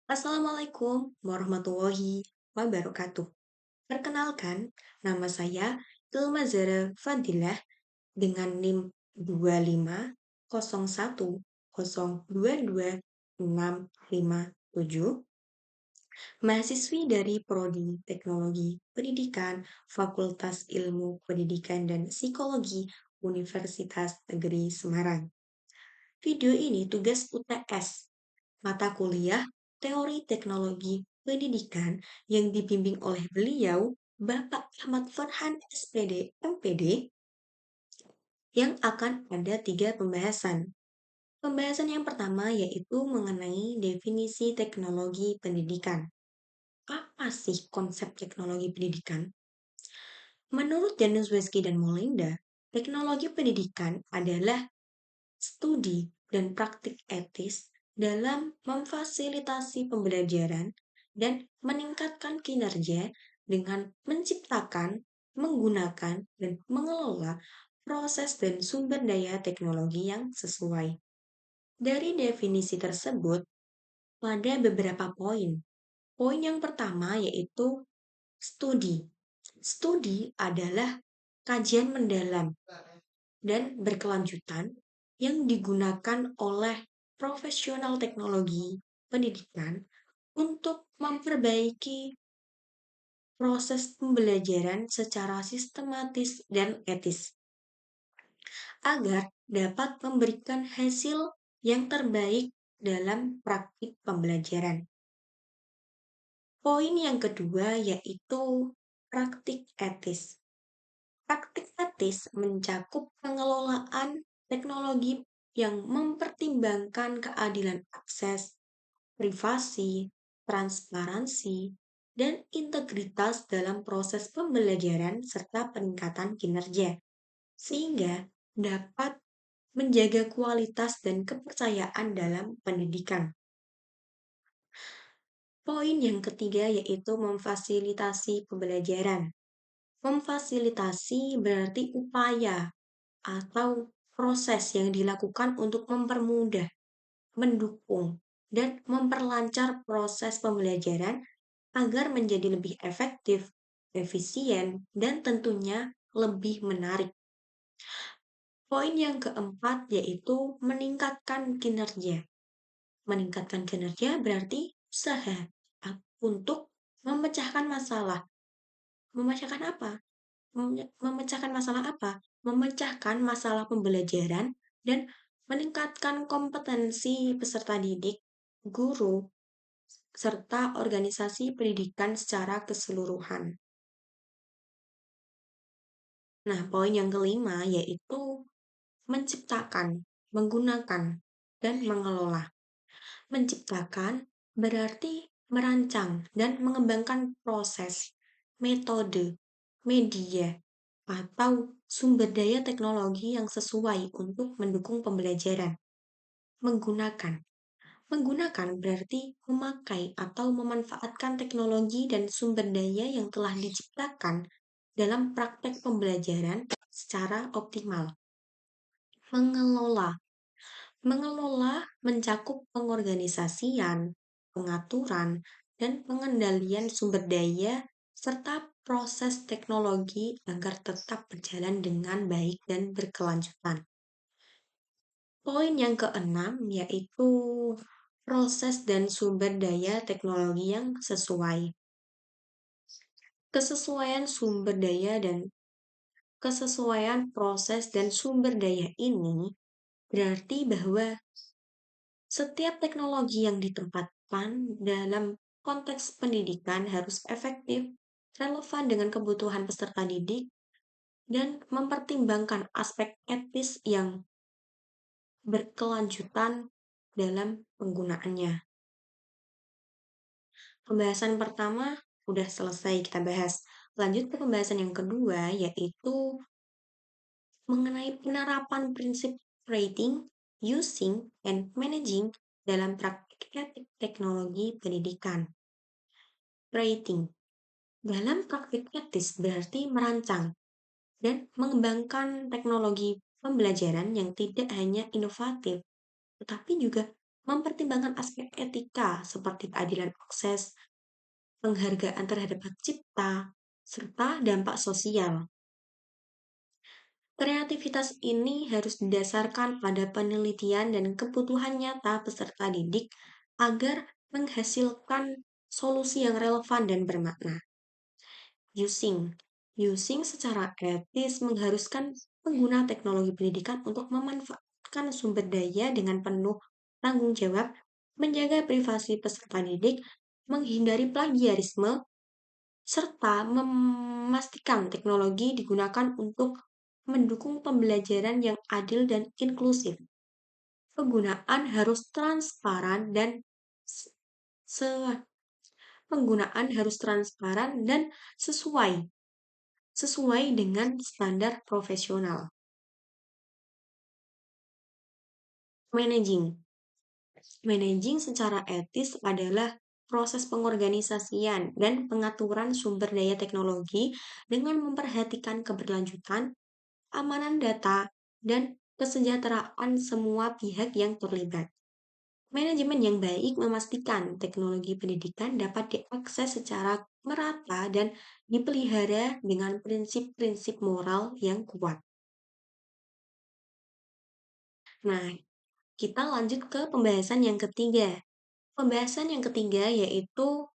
Assalamualaikum warahmatullahi wabarakatuh. Perkenalkan, nama saya Ilma Zara Fadilah dengan NIM 25010226657, mahasiswi dari Prodi Teknologi Pendidikan Fakultas Ilmu Pendidikan dan Psikologi Universitas Negeri Semarang. Video ini tugas UTS mata kuliah Teori Teknologi Pendidikan yang dibimbing oleh beliau, Bapak Ahmad Farhan SPD MPD, yang akan ada 3 pembahasan. Pembahasan yang pertama yaitu mengenai definisi teknologi pendidikan. Apa sih konsep teknologi pendidikan? Menurut Janus Weski dan Molinda, teknologi pendidikan adalah studi dan praktik etis dalam memfasilitasi pembelajaran dan meningkatkan kinerja dengan menciptakan, menggunakan, dan mengelola proses dan sumber daya teknologi yang sesuai. Dari definisi tersebut, ada beberapa poin. Poin yang pertama yaitu studi. Studi adalah kajian mendalam dan berkelanjutan yang digunakan oleh profesional teknologi pendidikan untuk memperbaiki proses pembelajaran secara sistematis dan etis agar dapat memberikan hasil yang terbaik dalam praktik pembelajaran. Poin yang kedua yaitu praktik etis. Praktik etis mencakup pengelolaan teknologi yang mempertimbangkan keadilan akses, privasi, transparansi, dan integritas dalam proses pembelajaran serta peningkatan kinerja, sehingga dapat menjaga kualitas dan kepercayaan dalam pendidikan. Poin yang ketiga yaitu memfasilitasi pembelajaran. Memfasilitasi berarti upaya atau proses yang dilakukan untuk mempermudah, mendukung, dan memperlancar proses pembelajaran agar menjadi lebih efektif, efisien, dan tentunya lebih menarik. Poin yang keempat yaitu meningkatkan kinerja. Meningkatkan kinerja berarti usaha untuk memecahkan masalah. Memecahkan apa? Memecahkan masalah apa? Memecahkan masalah pembelajaran dan meningkatkan kompetensi peserta didik, guru, serta organisasi pendidikan secara keseluruhan. Nah, poin yang kelima yaitu menciptakan, menggunakan, dan mengelola. Menciptakan berarti merancang dan mengembangkan proses, metode, media, atau sumber daya teknologi yang sesuai untuk mendukung pembelajaran. Menggunakan. Menggunakan berarti memakai atau memanfaatkan teknologi dan sumber daya yang telah diciptakan dalam praktek pembelajaran secara optimal. Mengelola. Mengelola mencakup pengorganisasian, pengaturan, dan pengendalian sumber daya serta proses teknologi agar tetap berjalan dengan baik dan berkelanjutan. Poin yang keenam yaitu proses dan sumber daya teknologi yang sesuai. Kesesuaian sumber daya dan kesesuaian proses dan sumber daya ini berarti bahwa setiap teknologi yang ditempatkan dalam konteks pendidikan harus efektif, relevan dengan kebutuhan peserta didik, dan mempertimbangkan aspek etis yang berkelanjutan dalam penggunaannya. Pembahasan pertama udah selesai kita bahas. Lanjut ke pembahasan yang kedua, yaitu mengenai penerapan prinsip rating, using, and managing dalam praktik etik teknologi pendidikan. Rating dalam praktik etis berarti merancang dan mengembangkan teknologi pembelajaran yang tidak hanya inovatif, tetapi juga mempertimbangkan aspek etika seperti keadilan akses, penghargaan terhadap hak cipta, serta dampak sosial. Kreativitas ini harus didasarkan pada penelitian dan kebutuhan nyata peserta didik agar menghasilkan solusi yang relevan dan bermakna. Using. Using secara etis mengharuskan pengguna teknologi pendidikan untuk memanfaatkan sumber daya dengan penuh tanggung jawab, menjaga privasi peserta didik, menghindari plagiarisme, serta memastikan teknologi digunakan untuk mendukung pembelajaran yang adil dan inklusif. Penggunaan harus transparan dan penggunaan harus transparan dan sesuai dengan standar profesional. Managing. Managing secara etis adalah proses pengorganisasian dan pengaturan sumber daya teknologi dengan memperhatikan keberlanjutan, keamanan data, dan kesejahteraan semua pihak yang terlibat. Manajemen yang baik memastikan teknologi pendidikan dapat diakses secara merata dan dipelihara dengan prinsip-prinsip moral yang kuat. Nah, kita lanjut ke pembahasan yang ketiga. Pembahasan yang ketiga yaitu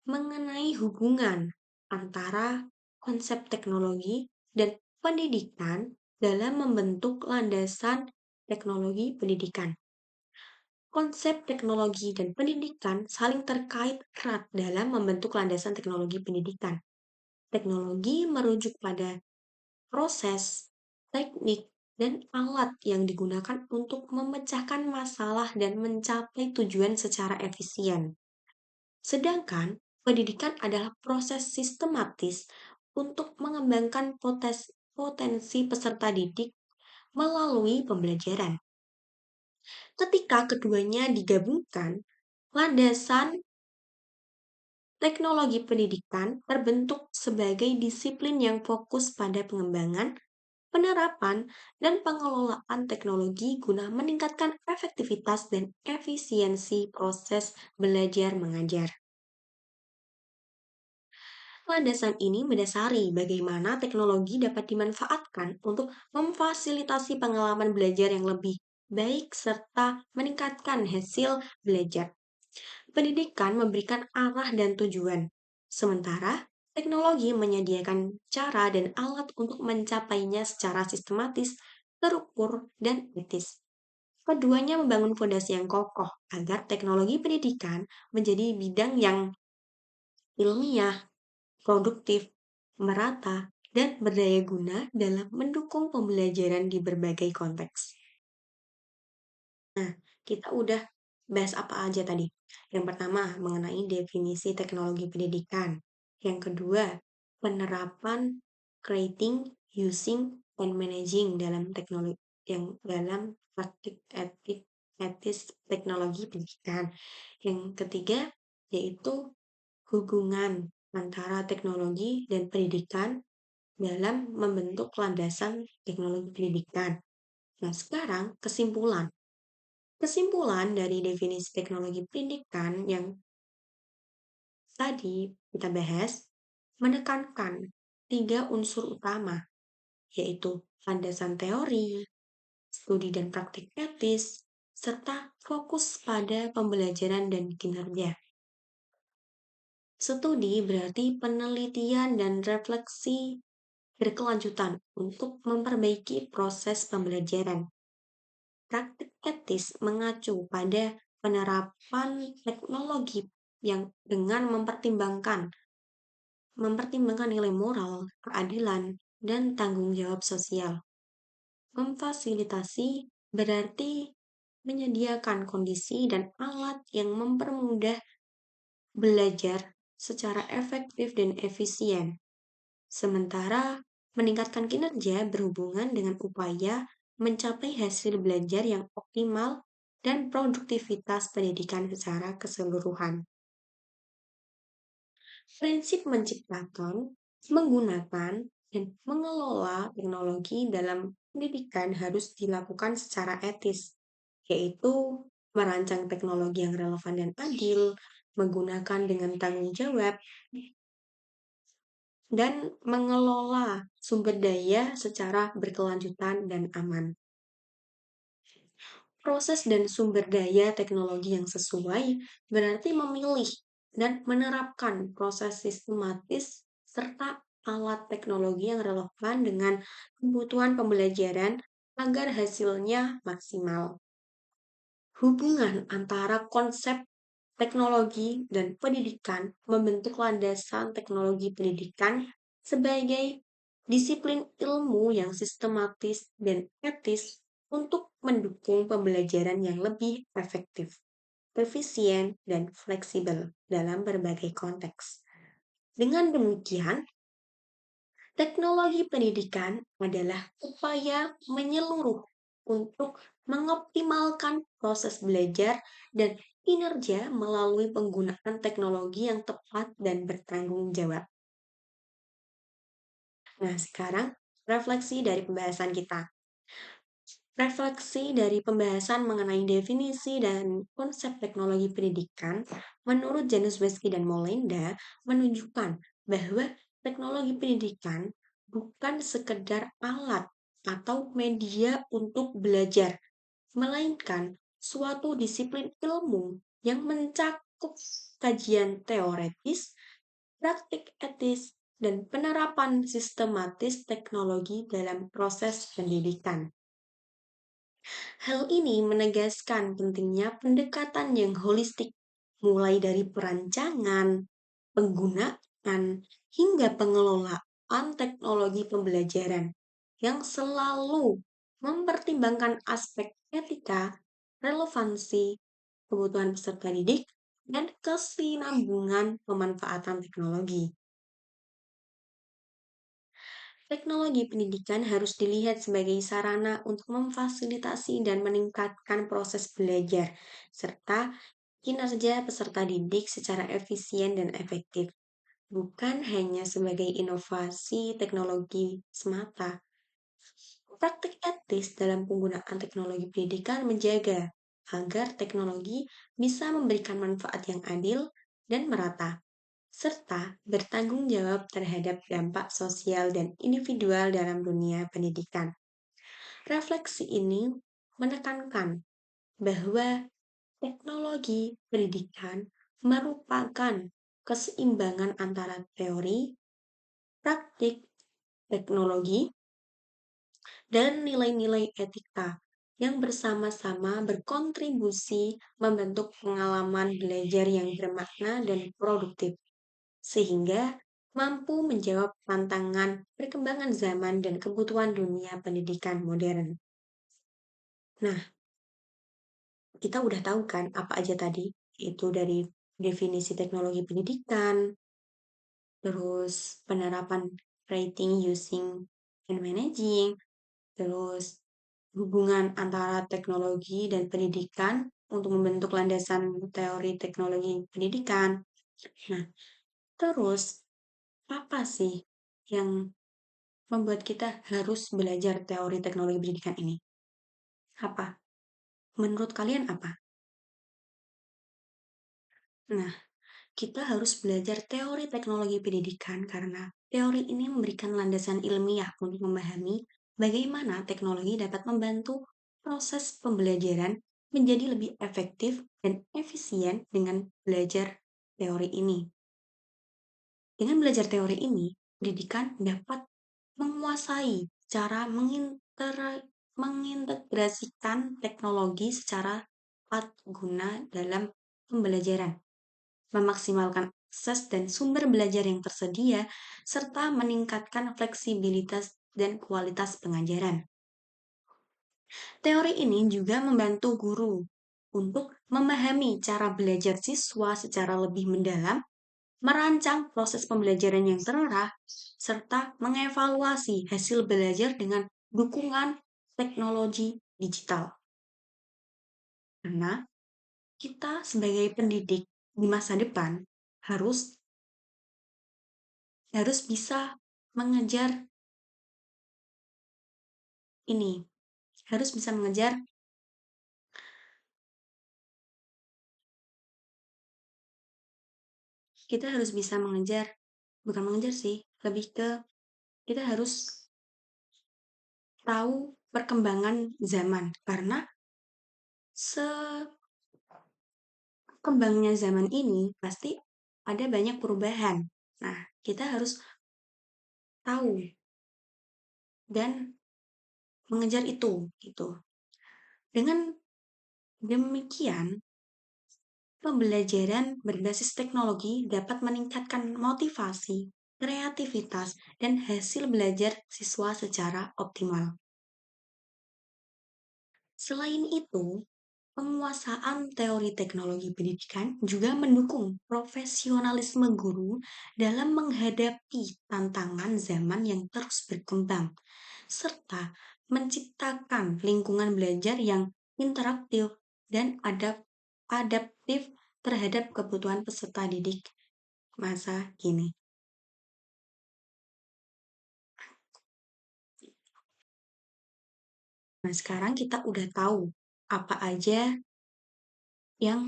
mengenai hubungan antara konsep teknologi dan pendidikan dalam membentuk landasan teknologi pendidikan. Konsep teknologi dan pendidikan saling terkait erat dalam membentuk landasan teknologi pendidikan. Teknologi merujuk pada proses, teknik, dan alat yang digunakan untuk memecahkan masalah dan mencapai tujuan secara efisien. Sedangkan pendidikan adalah proses sistematis untuk mengembangkan potensi peserta didik melalui pembelajaran. Ketika keduanya digabungkan, landasan teknologi pendidikan terbentuk sebagai disiplin yang fokus pada pengembangan, penerapan, dan pengelolaan teknologi guna meningkatkan efektivitas dan efisiensi proses belajar mengajar. Landasan ini mendasari bagaimana teknologi dapat dimanfaatkan untuk memfasilitasi pengalaman belajar yang lebih baik serta meningkatkan hasil belajar. Pendidikan memberikan arah dan tujuan, sementara teknologi menyediakan cara dan alat untuk mencapainya secara sistematis, terukur, dan etis. Keduanya membangun fondasi yang kokoh agar teknologi pendidikan menjadi bidang yang ilmiah, produktif, merata, dan berdaya guna dalam mendukung pembelajaran di berbagai konteks. Nah, kita udah bahas apa aja tadi? Yang pertama, mengenai definisi teknologi pendidikan. Yang kedua, penerapan creating, using, and managing dalam teknologi dalam praktik etis teknologi pendidikan. Yang ketiga, yaitu hubungan antara teknologi dan pendidikan dalam membentuk landasan teknologi pendidikan. Nah, sekarang kesimpulan. Kesimpulan dari definisi teknologi pendidikan yang tadi kita bahas menekankan 3 unsur utama, yaitu landasan teori, studi dan praktik etis, serta fokus pada pembelajaran dan kinerja. Studi berarti penelitian dan refleksi berkelanjutan untuk memperbaiki proses pembelajaran. Praktik etis mengacu pada penerapan teknologi yang dengan mempertimbangkan nilai moral, keadilan, dan tanggung jawab sosial. Memfasilitasi berarti menyediakan kondisi dan alat yang mempermudah belajar secara efektif dan efisien. Sementara meningkatkan kinerja berhubungan dengan upaya mencapai hasil belajar yang optimal dan produktivitas pendidikan secara keseluruhan. Prinsip menciptakan, menggunakan, dan mengelola teknologi dalam pendidikan harus dilakukan secara etis, yaitu merancang teknologi yang relevan dan adil, menggunakan dengan tanggung jawab, dan mengelola sumber daya secara berkelanjutan dan aman. Proses dan sumber daya teknologi yang sesuai berarti memilih dan menerapkan proses sistematis serta alat teknologi yang relevan dengan kebutuhan pembelajaran agar hasilnya maksimal. Hubungan antara konsep teknologi dan pendidikan membentuk landasan teknologi pendidikan sebagai disiplin ilmu yang sistematis dan etis untuk mendukung pembelajaran yang lebih efektif, efisien, dan fleksibel dalam berbagai konteks. Dengan demikian, teknologi pendidikan adalah upaya menyeluruh untuk mengoptimalkan proses belajar dan kinerja melalui penggunaan teknologi yang tepat dan bertanggung jawab. Nah, sekarang refleksi dari pembahasan kita. Refleksi dari pembahasan mengenai definisi dan konsep teknologi pendidikan menurut Janus Wesky dan Molenda menunjukkan bahwa teknologi pendidikan bukan sekedar alat atau media untuk belajar, melainkan suatu disiplin ilmu yang mencakup kajian teoretis, praktik etis, dan penerapan sistematis teknologi dalam proses pendidikan. Hal ini menegaskan pentingnya pendekatan yang holistik, mulai dari perancangan, penggunaan, hingga pengelolaan teknologi pembelajaran yang selalu mempertimbangkan aspek etika, relevansi, kebutuhan peserta didik, dan kesinambungan pemanfaatan teknologi. Teknologi pendidikan harus dilihat sebagai sarana untuk memfasilitasi dan meningkatkan proses belajar, serta kinerja peserta didik secara efisien dan efektif, bukan hanya sebagai inovasi teknologi semata. Praktik etis dalam penggunaan teknologi pendidikan menjaga agar teknologi bisa memberikan manfaat yang adil dan merata, serta bertanggung jawab terhadap dampak sosial dan individual dalam dunia pendidikan. Refleksi ini menekankan bahwa teknologi pendidikan merupakan keseimbangan antara teori, praktik, teknologi, dan nilai-nilai etika yang bersama-sama berkontribusi membentuk pengalaman belajar yang bermakna dan produktif, sehingga mampu menjawab tantangan perkembangan zaman dan kebutuhan dunia pendidikan modern. Nah, kita udah tahu kan apa aja tadi? Itu dari definisi teknologi pendidikan, terus penerapan writing, using, and managing, terus hubungan antara teknologi dan pendidikan untuk membentuk landasan teori teknologi pendidikan. Nah, terus apa sih yang membuat kita harus belajar teori teknologi pendidikan ini? Apa? Menurut kalian apa? Nah, kita harus belajar teori teknologi pendidikan karena teori ini memberikan landasan ilmiah untuk memahami bagaimana teknologi dapat membantu proses pembelajaran menjadi lebih efektif dan efisien dengan belajar teori ini. Dengan belajar teori ini, pendidikan dapat menguasai cara mengintegrasikan teknologi secara tepat guna dalam pembelajaran, memaksimalkan akses dan sumber belajar yang tersedia, serta meningkatkan fleksibilitas dan kualitas pengajaran. Teori ini juga membantu guru untuk memahami cara belajar siswa secara lebih mendalam, merancang proses pembelajaran yang terarah, serta mengevaluasi hasil belajar dengan dukungan teknologi digital. Karena kita sebagai pendidik di masa depan harus bisa mengejar ini, harus bisa mengejar kita harus bisa bukan mengejar sih, lebih ke kita harus tahu perkembangan zaman karena sekembangnya zaman ini pasti ada banyak perubahan. Nah, kita harus tahu dan mengejar itu gitu. Dengan demikian, pembelajaran berbasis teknologi dapat meningkatkan motivasi, kreativitas, dan hasil belajar siswa secara optimal. Selain itu, penguasaan teori teknologi pendidikan juga mendukung profesionalisme guru dalam menghadapi tantangan zaman yang terus berkembang, serta menciptakan lingkungan belajar yang interaktif dan adaptif terhadap kebutuhan peserta didik masa kini. Nah, sekarang kita udah tahu apa aja yang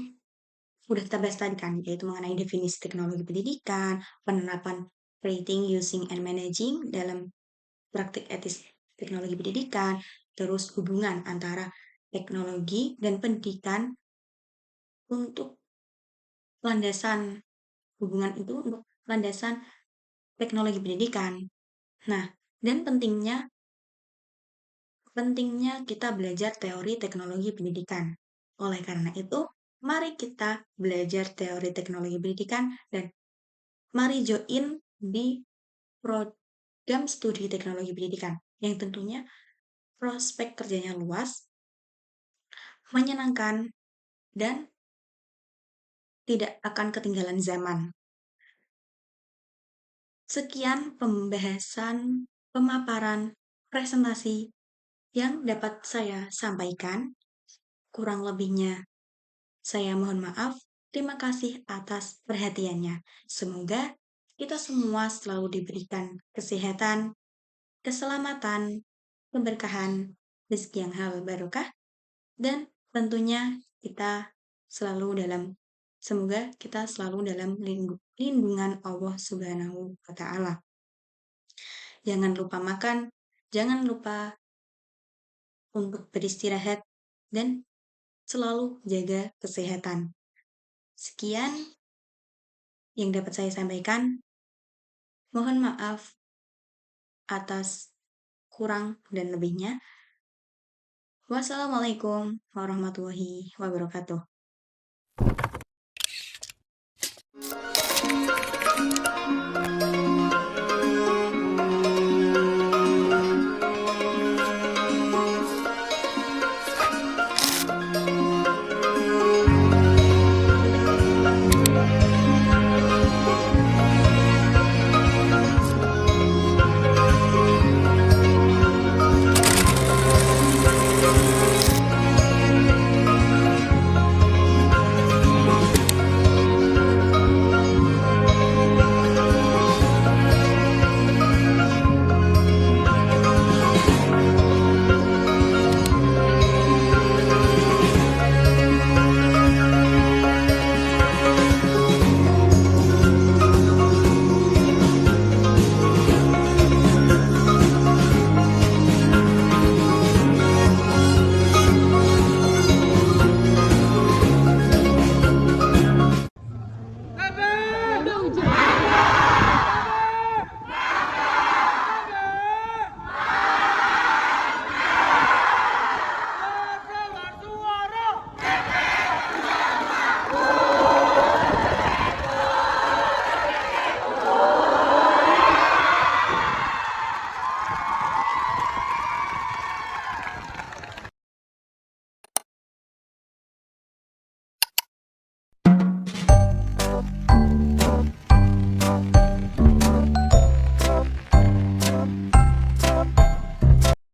udah kita bahas tadi kan, yaitu mengenai definisi teknologi pendidikan, penerapan creating, using, and managing dalam praktik etis teknologi pendidikan, terus hubungan antara teknologi dan pendidikan untuk landasan hubungan itu untuk landasan teknologi pendidikan. Nah, dan pentingnya kita belajar teori teknologi pendidikan. Oleh karena itu, mari kita belajar teori teknologi pendidikan dan mari join di program studi teknologi pendidikan yang tentunya prospek kerjanya luas, menyenangkan, dan tidak akan ketinggalan zaman. Sekian pemaparan presentasi yang dapat saya sampaikan. Kurang lebihnya saya mohon maaf. Terima kasih atas perhatiannya. Semoga kita semua selalu diberikan kesehatan, keselamatan, keberkahan, rezeki yang halal barokah, dan tentunya semoga kita selalu dalam lindungan Allah Subhanahu wa Ta'ala. Jangan lupa makan, jangan lupa untuk beristirahat, dan selalu jaga kesehatan. Sekian yang dapat saya sampaikan. Mohon maaf atas kurang dan lebihnya. Wassalamualaikum warahmatullahi wabarakatuh.